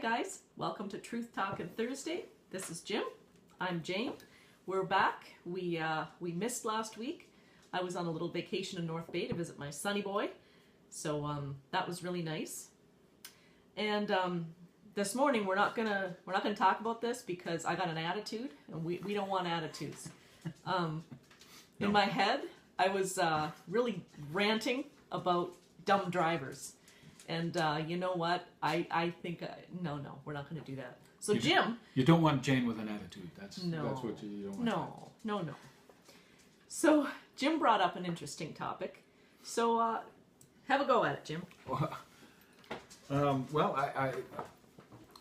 guys, welcome to Truth Talkin Thursday. This is Jim. I'm Jane. We're back. We missed last week. I was on a little vacation in North Bay to visit my sonny boy, so that was really nice. And this morning we're not gonna talk about this because I got an attitude, and we don't want attitudes. In my head, I was really ranting about dumb drivers. And you know what? I think no, we're not going to do that. So Jim, you don't want Jane with an attitude. That's what you don't want. No. So Jim brought up an interesting topic. So have a go at it, Jim.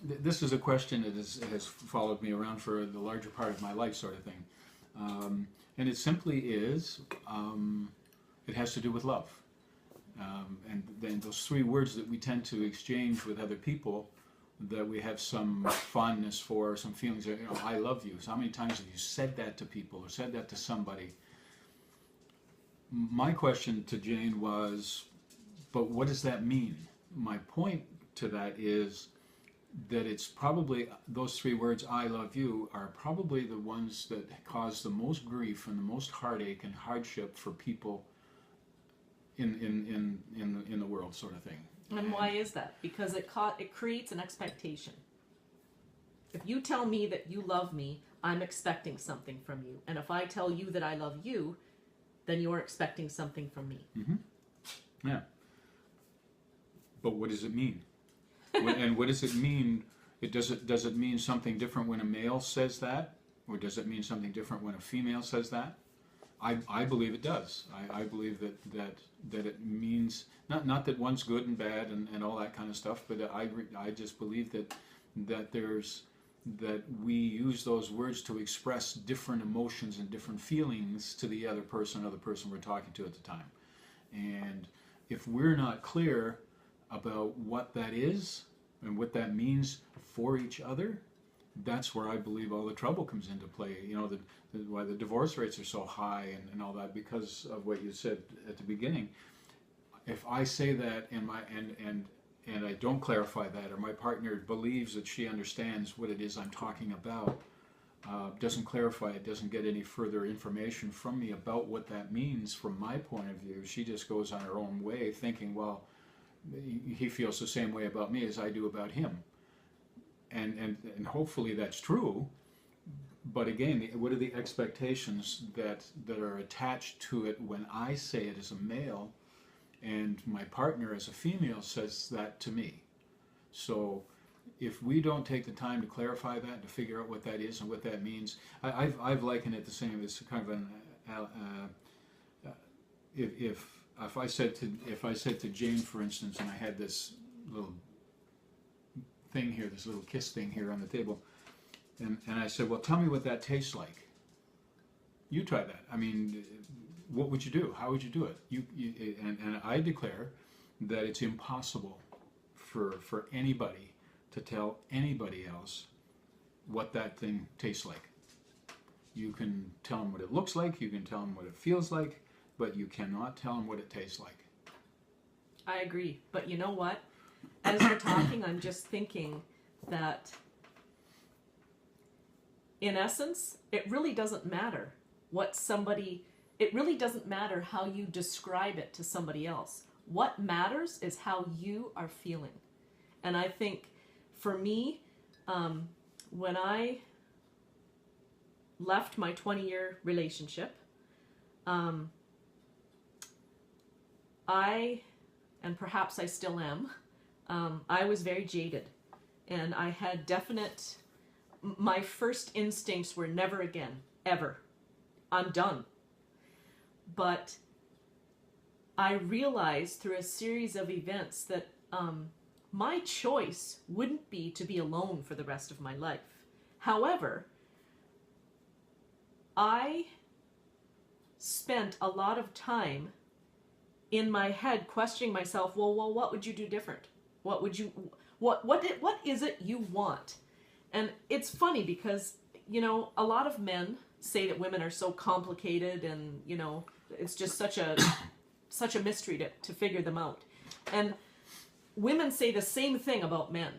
This is a question that has followed me around for the larger part of my life, sort of thing, and it simply is. It has to do with love. And then those three words that we tend to exchange with other people that we have some fondness for, some feelings of, I love you. So how many times have you said that to people or said that to somebody? My question to Jane was, but what does that mean? My point to that is that it's probably, those three words, I love you, are probably the ones that cause the most grief and the most heartache and hardship for people in the world, sort of thing. And why is that? Because it creates an expectation. If you tell me that you love me, I'm expecting something from you. And if I tell you that I love you, then you're expecting something from me. Mm-hmm. Yeah. But what does it mean? And what does it mean? Does it mean something different when a male says that? Or does it mean something different when a female says that? I believe it does. I believe that it means not that one's good and bad and all that kind of stuff, but I just believe that we use those words to express different emotions and different feelings to the other person we're talking to at the time. And if we're not clear about what that is and what that means for each other, that's where I believe all the trouble comes into play. Why the divorce rates are so high and all that, because of what you said at the beginning. If I say that and I don't clarify that, or my partner believes that she understands what it is I'm talking about, doesn't clarify it, doesn't get any further information from me about what that means from my point of view, she just goes on her own way thinking, well, he feels the same way about me as I do about him. And hopefully that's true, but again, what are the expectations that are attached to it when I say it as a male and my partner as a female says that to me? So if we don't take the time to clarify that and to figure out what that is and what that means, I've likened it the same as kind of an if I said to Jane, for instance, and I had this little thing here, this little kiss thing here on the table, and I said, well, tell me what that tastes like. You try that. I mean, what would you do? How would you do it? And I declare that it's impossible for anybody to tell anybody else what that thing tastes like. You can tell them what it looks like, you can tell them what it feels like, but you cannot tell them what it tastes like. I agree, but you know what? As you're talking, I'm just thinking that, in essence, it really doesn't matter it really doesn't matter how you describe it to somebody else. What matters is how you are feeling. And I think, for me, when I left my 20-year relationship, and perhaps I still am, I was very jaded, and I had my first instincts were never again, ever. I'm done. But I realized through a series of events that my choice wouldn't be to be alone for the rest of my life. However, I spent a lot of time in my head questioning myself, well, what would you do different? What is it you want? And it's funny because, a lot of men say that women are so complicated and, it's just such a mystery to figure them out. And women say the same thing about men.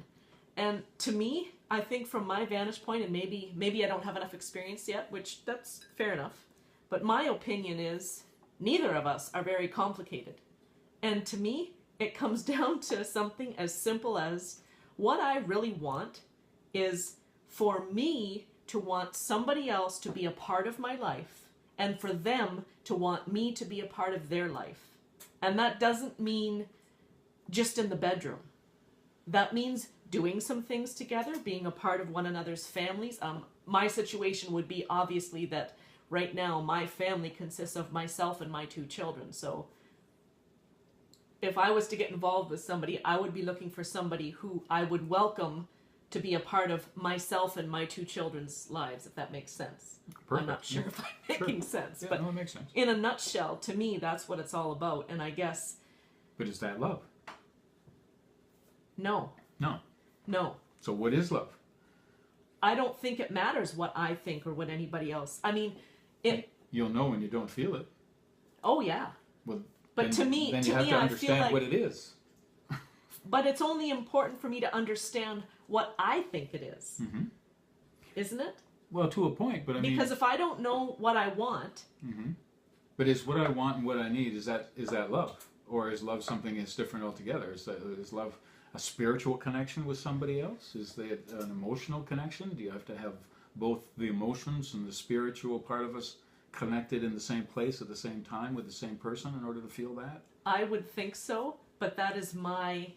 And to me, I think from my vantage point, and maybe I don't have enough experience yet, which that's fair enough, but my opinion is neither of us are very complicated. And to me, it comes down to something as simple as what I really want is for me to want somebody else to be a part of my life and for them to want me to be a part of their life. And that doesn't mean just in the bedroom. That means doing some things together, being a part of one another's families. My situation would be obviously that right now my family consists of myself and my 2 children. So if I was to get involved with somebody, I would be looking for somebody who I would welcome to be a part of myself and my 2 children's lives, if that makes sense. Perfect. I'm not sure if I'm making sense, Yeah, but no, it makes sense. in a nutshell, to me, that's what it's all about. And I guess... But is that love? No. No. No. So what is love? I don't think it matters what I think or what anybody else... I mean, You'll know when you don't feel it. Oh, yeah. Well, But then, to me, then you have to I feel understand like... what it is. But it's only important for me to understand what I think it is. Mm-hmm. Isn't it? Well, to a point, but I mean... Because if I don't know what I want... Mm-hmm. But is what I want and what I need, is that love? Or is love something that's different altogether? Is love a spiritual connection with somebody else? Is it an emotional connection? Do you have to have both the emotions and the spiritual part of us connected in the same place at the same time with the same person in order to feel that? I would think so, but that is my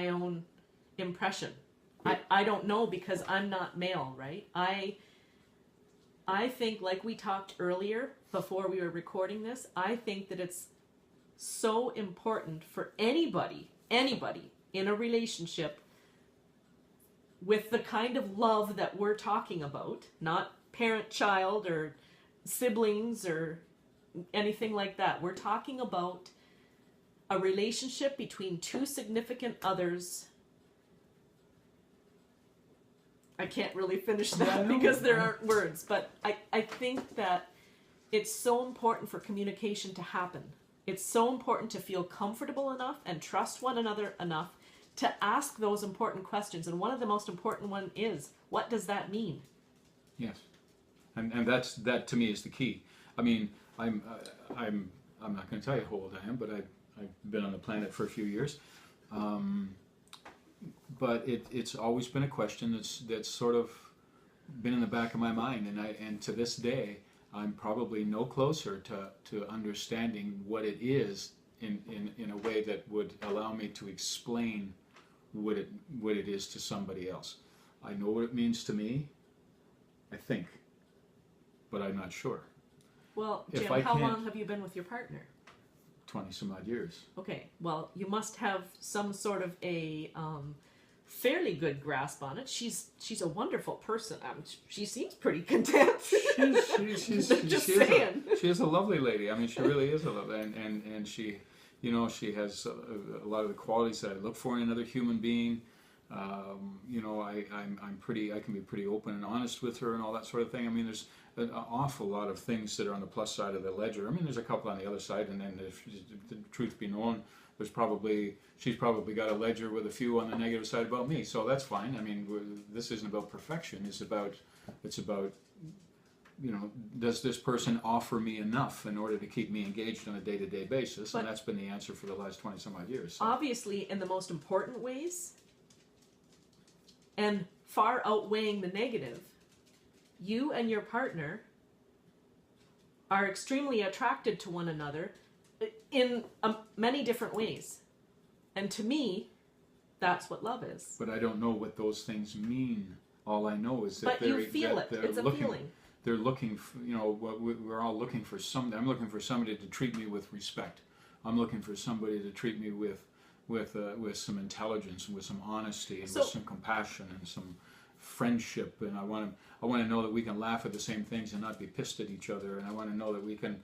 own impression. I don't know because I'm not male, right? I think, like we talked earlier before we were recording this, I think that it's so important for anybody in a relationship with the kind of love that we're talking about, not parent-child or siblings or anything like that. We're talking about a relationship between 2 significant others. I can't really finish that because there aren't words, but I think that it's so important for communication to happen. It's so important to feel comfortable enough and trust one another enough to ask those important questions. And one of the most important one is, what does that mean? Yes, and that to me is the key. I mean, I'm not going to tell you how old I am, but I've been on the planet for a few years. But it's always been a question that's sort of been in the back of my mind, and to this day, I'm probably no closer to understanding what it is in a way that would allow me to explain what it is to somebody else. I know what it means to me, I think, but I'm not sure. Well, Jim, how long have you been with your partner? 20 some odd years. Okay, well, you must have some sort of a fairly good grasp on it. She's a wonderful person. She seems pretty content. She is a lovely lady. I mean, she really is a lovely, and she, you know, she has a lot of the qualities that I look for in another human being. You know, I can be pretty open and honest with her and all that sort of thing. I mean, there's an awful lot of things that are on the plus side of the ledger. I mean, there's a couple on the other side, and then if the truth be known, she's probably got a ledger with a few on the negative side about me. So that's fine. I mean, this isn't about perfection. It's about, you know, does this person offer me enough in order to keep me engaged on a day-to-day basis? And that's been the answer for the last 20 some odd years. So. Obviously, in the most important ways, and far outweighing the negative, you and your partner are extremely attracted to one another in many different ways. And to me, that's what love is. But I don't know what those things mean. All I know is that but you feel it. It's a feeling. They're looking for, you know, we're all looking for something. I'm looking for somebody to treat me with respect. I'm looking for somebody to treat me with some intelligence and with some honesty and with some compassion and some friendship. And I want to know that we can laugh at the same things and not be pissed at each other. And I want to know that we can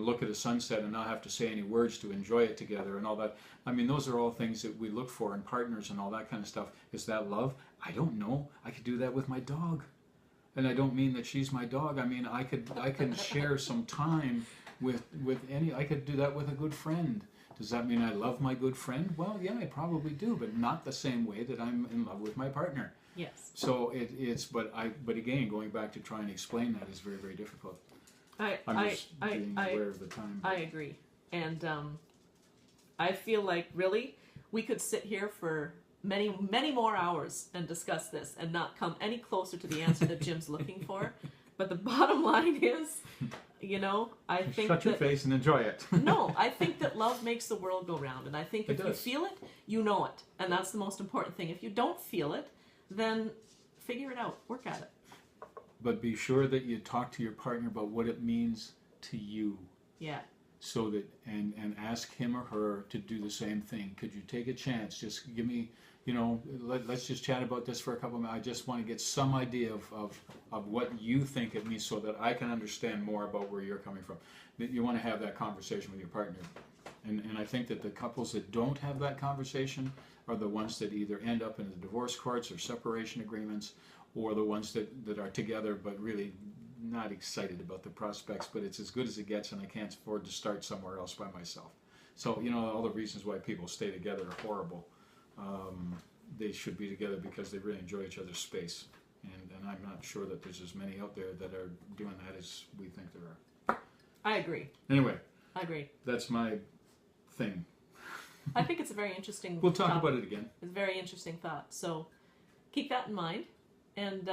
look at a sunset and not have to say any words to enjoy it together and all that. I mean, those are all things that we look for in partners and all that kind of stuff. Is that love? I don't know. I could do that with my dog. And I don't mean that she's my dog. I mean, I can share some time with any. I could do that with a good friend. Does that mean I love my good friend? Well, yeah, I probably do, but not the same way that I'm in love with my my partner. Yes. So but again, going back to trying to explain that is very, very difficult. I'm just being aware of the time. I agree. And I feel like really we could sit here for many, many more hours and discuss this and not come any closer to the answer that Jim's looking for. But the bottom line is, I think shut your face and enjoy it. No, I think that love makes the world go round. And I think if you feel it, you know it. And that's the most important thing. If you don't feel it, then figure it out. Work at it. But be sure that you talk to your partner about what it means to you. Yeah. So that, and ask him or her to do the same thing. Could you take a chance? Just give me, let's just chat about this for a couple of minutes. I just want to get some idea of what you think it means so that I can understand more about where you're coming from. That you want to have that conversation with your partner. And I think that the couples that don't have that conversation are the ones that either end up in the divorce courts or separation agreements, or the ones that are together but really not excited about the prospects, but it's as good as it gets and I can't afford to start somewhere else by myself. So, all the reasons why people stay together are horrible. They should be together because they really enjoy each other's space. And I'm not sure that there's as many out there that are doing that as we think there are. I agree. Anyway. I agree. That's my thing. I think it's a very interesting We'll talk topic. about it again. It's a very interesting thought. So keep that in mind and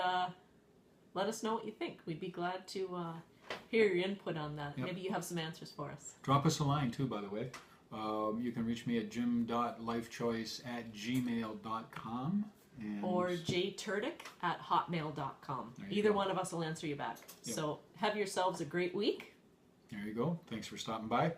let us know what you think. We'd be glad to hear your input on that. Yep. Maybe you have some answers for us. Drop us a line too, by the way. You can reach me at jim.lifechoice@gmail.com. Or jturdick@hotmail.com. Either one of us will answer you back. Yep. So have yourselves a great week. There you go. Thanks for stopping by.